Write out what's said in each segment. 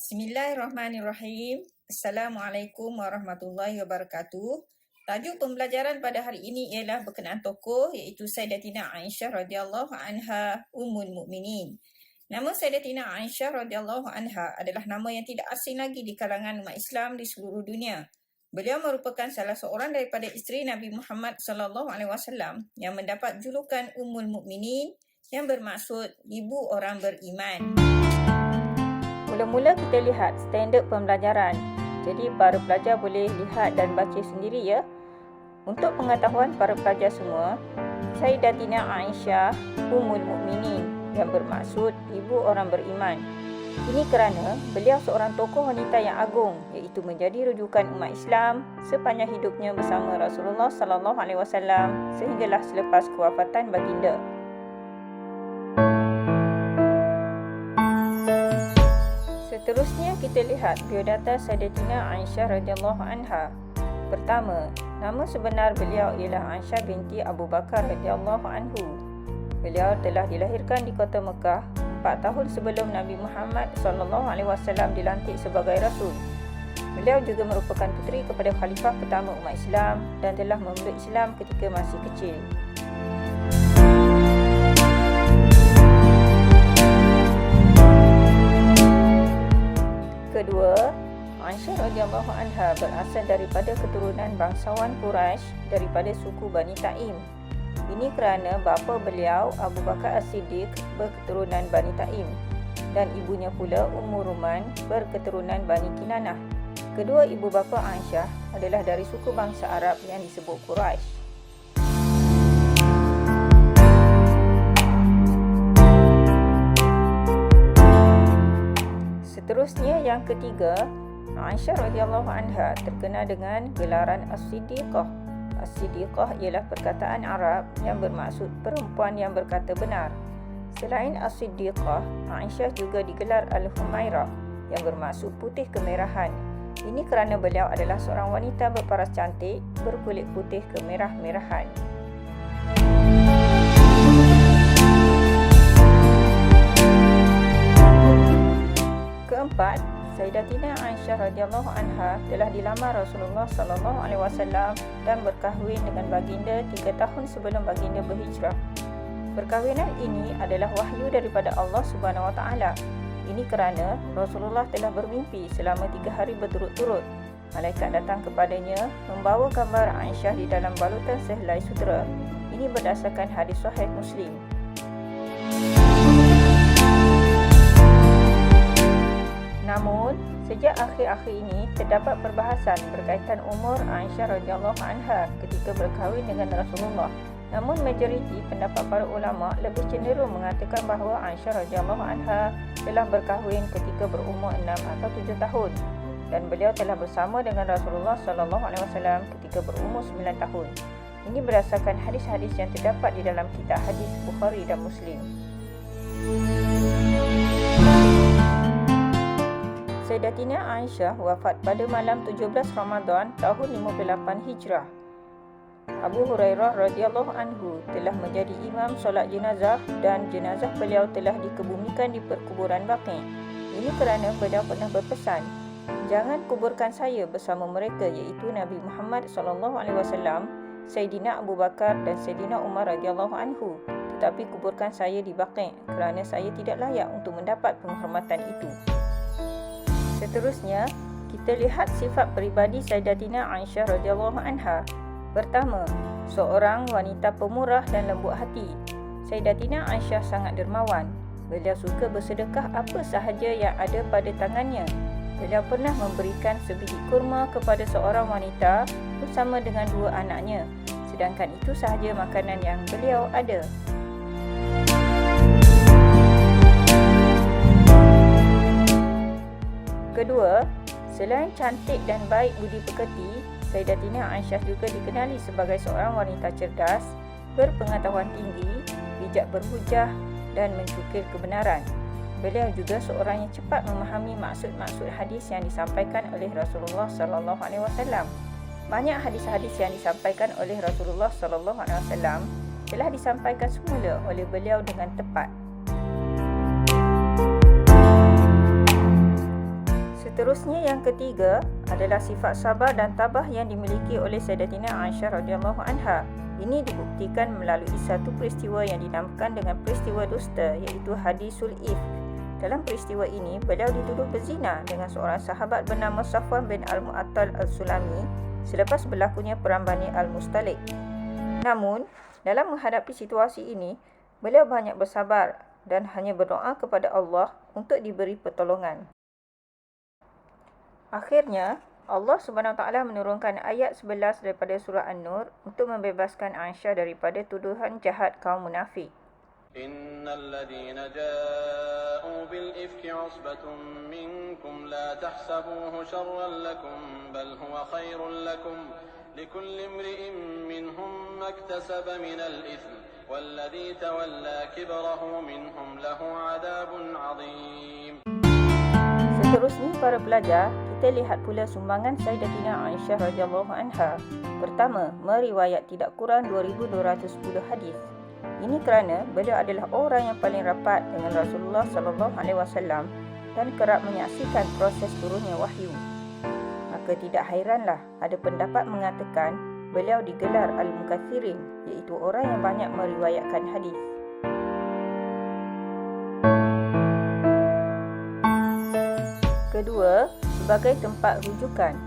Bismillahirrahmanirrahim. Assalamualaikum warahmatullahi wabarakatuh. Tajuk pembelajaran pada hari ini ialah berkenaan tokoh iaitu Sayyidatina Aisyah radhiyallahu anha Ummul Mukminin. Nama Sayyidatina Aisyah radhiyallahu anha adalah nama yang tidak asing lagi di kalangan umat Islam di seluruh dunia. Beliau merupakan salah seorang daripada isteri Nabi Muhammad sallallahu alaihi wasallam yang mendapat julukan Ummul Mukminin yang bermaksud ibu orang beriman. Mula-mula kita lihat standard pembelajaran. Jadi para pelajar boleh lihat dan baca sendiri ya. Untuk pengetahuan para pelajar semua, Sayyidatina Aisyah Ummul Mukminin yang bermaksud ibu orang beriman. Ini kerana beliau seorang tokoh wanita yang agung iaitu menjadi rujukan umat Islam sepanjang hidupnya bersama Rasulullah sallallahu alaihi wasallam sehinggalah selepas kewafatan baginda. Seterusnya kita lihat biodata Sayyidatina Aisyah radhiyallahu anha. Pertama, nama sebenar beliau ialah Aisyah binti Abu Bakar radhiyallahu anhu. Beliau telah dilahirkan di kota Mekah 4 tahun sebelum Nabi Muhammad sallallahu alaihi wasallam dilantik sebagai rasul. Beliau juga merupakan puteri kepada khalifah pertama umat Islam dan telah memeluk Islam ketika masih kecil. Kedua, Aisyah radhiyallahu anha berasal daripada keturunan bangsawan Quraisy daripada suku Bani Taim. Ini kerana bapa beliau Abu Bakar As-Siddiq berketurunan Bani Taim dan ibunya pula Ummu Ruman berketurunan Bani Kinanah. Kedua ibu bapa Aisyah adalah dari suku bangsa Arab yang disebut Quraisy. Seterusnya yang ketiga, Aisyah radhiyallahu anha terkenal dengan gelaran As-Siddiqah. As-Siddiqah ialah perkataan Arab yang bermaksud perempuan yang berkata benar. Selain As-Siddiqah, Aisyah juga digelar Al-Humairah yang bermaksud putih kemerahan. Ini kerana beliau adalah seorang wanita berparas cantik berkulit putih kemerah-merahan. Keempat, Sayyidatina Aisyah radhiyallahu anha telah dilamar Rasulullah sallallahu alaihi wasallam dan berkahwin dengan baginda 3 tahun sebelum baginda berhijrah. Perkahwinan ini adalah wahyu daripada Allah Subhanahu wa taala. Ini kerana Rasulullah telah bermimpi selama 3 hari berturut-turut. Malaikat datang kepadanya membawa gambar Aisyah di dalam balutan sehelai sutera. Ini berdasarkan hadis sahih Muslim. Namun, sejak akhir-akhir ini terdapat perbahasan berkaitan umur Aisyah radhiyallahu anha ketika berkahwin dengan Rasulullah. Namun majoriti pendapat para ulama lebih cenderung mengatakan bahawa Aisyah radhiyallahu anha telah berkahwin ketika berumur 6 atau 7 tahun dan beliau telah bersama dengan Rasulullah sallallahu alaihi wasallam ketika berumur 9 tahun. Ini berdasarkan hadis-hadis yang terdapat di dalam kitab hadis Bukhari dan Muslim. Sayyidatina Aisyah wafat pada malam 17 Ramadan tahun 58 Hijrah. Abu Hurairah radhiyallahu anhu telah menjadi imam solat jenazah dan jenazah beliau telah dikebumikan di perkuburan Baqi'. Ini kerana beliau pernah berpesan, "Jangan kuburkan saya bersama mereka iaitu Nabi Muhammad sallallahu alaihi wasallam, Sayyidina Abu Bakar dan Sayyidina Umar radhiyallahu anhu, tetapi kuburkan saya di Baqi' kerana saya tidak layak untuk mendapat penghormatan itu." Seterusnya, kita lihat sifat peribadi Sayyidatina Aisyah radhiyallahu anha. Pertama, seorang wanita pemurah dan lembut hati. Sayyidatina Aisyah sangat dermawan. Beliau suka bersedekah apa sahaja yang ada pada tangannya. Beliau pernah memberikan sebiji kurma kepada seorang wanita bersama dengan 2 anaknya. Sedangkan itu sahaja makanan yang beliau ada. Kedua, selain cantik dan baik budi pekerti, Sayyidatina Aisyah juga dikenali sebagai seorang wanita cerdas, berpengetahuan tinggi, bijak berhujah dan mencukir kebenaran. Beliau juga seorang yang cepat memahami maksud-maksud hadis yang disampaikan oleh Rasulullah sallallahu alaihi wasallam. Banyak hadis-hadis yang disampaikan oleh Rasulullah sallallahu alaihi wasallam telah disampaikan semula oleh beliau dengan tepat. Seterusnya yang ketiga adalah sifat sabar dan tabah yang dimiliki oleh Sayyidatina Aisyah radhiyallahu anha. Ini dibuktikan melalui satu peristiwa yang dinamakan dengan peristiwa dusta, iaitu hadisul ifk. Dalam peristiwa ini, beliau dituduh berzina dengan seorang sahabat bernama Safwan bin Al-Mu'attal Al-Sulami selepas berlakunya perang Bani Al-Mustalik. Namun, dalam menghadapi situasi ini, beliau banyak bersabar dan hanya berdoa kepada Allah untuk diberi pertolongan. Akhirnya, Allah Subhanahu Wa Taala menurunkan ayat 11 daripada surah An-Nur untuk membebaskan Aisyah daripada tuduhan jahat kaum munafik. Innal ladzina ja'u bil ifki 'usbatun minkum la tahsabuhu sharran lakum bal huwa khairun lakum likulli imri'in minhum maktasaba minal itsm walladzi tawalla kibrahu minhum lahu 'adzabun 'adzim. Seterusnya para pelajar, kita lihat pula sumbangan Sayyidatina Aisyah radhiyallahu anha. Pertama, meriwayat tidak kurang 2210 hadis. Ini kerana beliau adalah orang yang paling rapat dengan Rasulullah sallallahu alaihi wasallam dan kerap menyaksikan proses turunnya wahyu. Maka tidak hairanlah ada pendapat mengatakan beliau digelar al-mukatsirin, iaitu orang yang banyak meriwayatkan hadis. Kedua, sebagai tempat rujukan.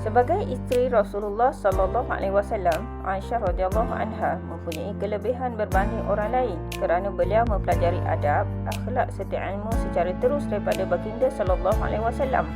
Sebagai isteri Rasulullah sallallahu alaihi wasallam, Aisyah radhiyallahu anha mempunyai kelebihan berbanding orang lain kerana beliau mempelajari adab, akhlak serta ilmu secara terus daripada baginda sallallahu alaihi wasallam.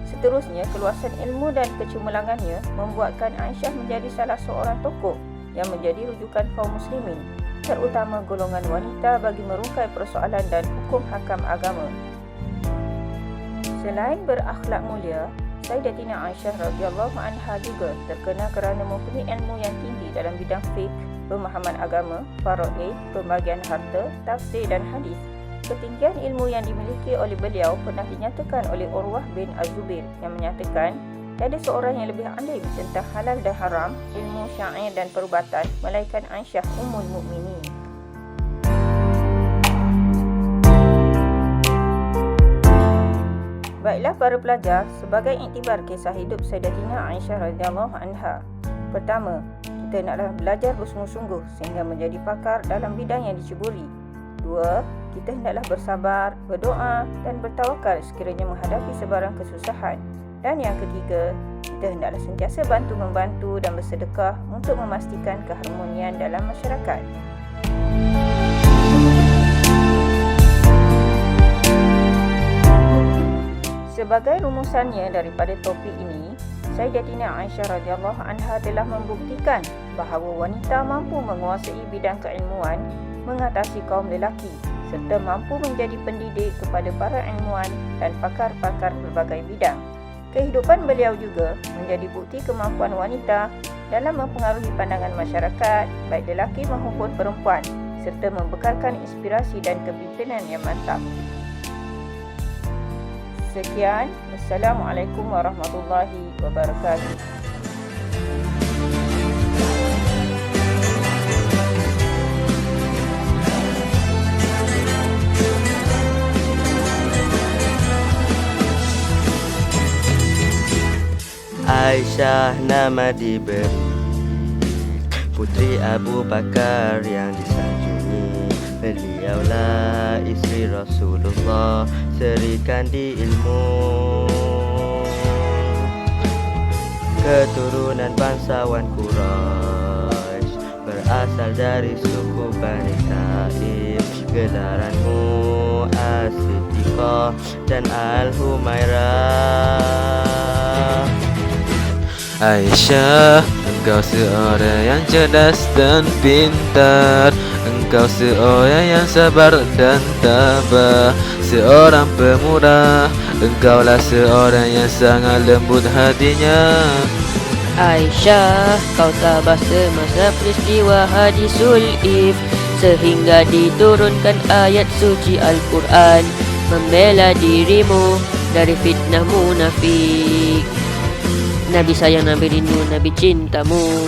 Seterusnya, keluasan ilmu dan kecemerlangannya membuatkan Aisyah menjadi salah seorang tokoh yang menjadi rujukan kaum muslimin, terutama golongan wanita bagi merungkai persoalan dan hukum hakam agama. Selain berakhlak mulia, Sayyidatina Aisyah radhiyallahu anha juga terkenal kerana mempunyai ilmu yang tinggi dalam bidang fiqh, pemahaman agama, faraid, pembagian harta, tafsir dan hadis. Ketinggian ilmu yang dimiliki oleh beliau pernah dinyatakan oleh Urwah bin Az-Zubair yang menyatakan tiada seorang yang lebih alim tentang halal dan haram, ilmu syair dan perubatan melainkan Aisyah Ummul Mukminin. Baiklah para pelajar, sebagai iktibar kisah hidup Sayyidatina Aisyah radhiyallahu anha. Pertama, kita hendaklah belajar bersungguh-sungguh sehingga menjadi pakar dalam bidang yang diceburi. Dua, kita hendaklah bersabar, berdoa dan bertawakal sekiranya menghadapi sebarang kesusahan. Dan yang ketiga, kita hendaklah sentiasa bantu-membantu dan bersedekah untuk memastikan keharmonian dalam masyarakat. Sebagai rumusannya daripada topik ini, Sayyidatina Aisyah radhiyallahu anha telah membuktikan bahawa wanita mampu menguasai bidang keilmuan, mengatasi kaum lelaki serta mampu menjadi pendidik kepada para ilmuwan dan pakar-pakar berbagai bidang. Kehidupan beliau juga menjadi bukti kemampuan wanita dalam mempengaruhi pandangan masyarakat, baik lelaki maupun perempuan, serta membekalkan inspirasi dan kepimpinan yang mantap. Sekian, Assalamualaikum warahmatullahi wabarakatuh. Aisyah nama diberi, putri Abu Bakar yang disanjungi. Beliaulah isteri Rasulullah, serikan di ilmu. Keturunan bangsawan Quraisy, berasal dari suku Bani Taif. Gelaranmu As-Siddiqah dan Al-Humairah. Aisyah, engkau seorang yang cerdas dan pintar. Engkau seorang yang sabar dan tabah, seorang pemurah. Engkaulah seorang yang sangat lembut hatinya. Aisyah, kau tabah semasa peristiwa hadisul ifk, sehingga diturunkan ayat suci Al-Quran membela dirimu dari fitnah munafik. Nabi sayang, Nabi rindu, Nabi cintamu.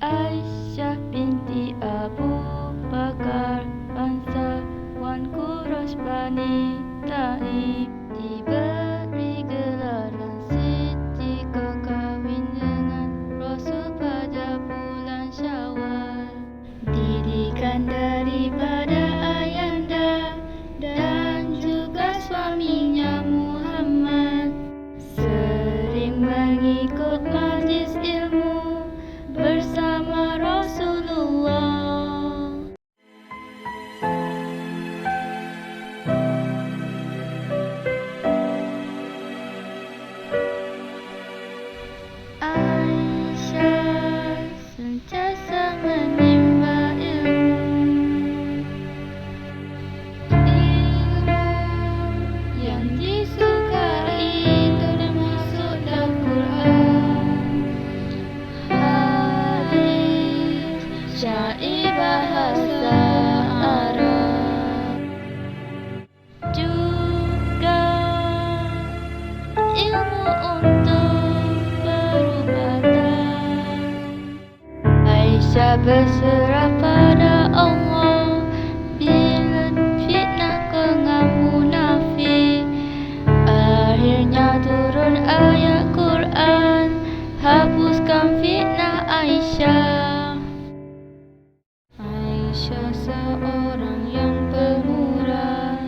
Aisyah binti Abu Bakar, bangsawan Quraisy Bani Taib, diberi gelaran Siddiqah, kawin dengan Rasul pada bulan Syawal. Didikan daripada ayahanda dan juga suaminya Muhammad, sering mengikut majlis ilmu bersama Rasulullah. Aisyah sentiasa menimba ilmu yang disukai termasuk Al-Quran, hadis, syair bahasa Arab, juga ilmu untuk perubatan. Aisyah berserah pada Allah bila fitnah kaum munafik. Akhirnya turun ayat Quran, hapuskan fitnah Aisyah. Aisyah seorang yang pemurah,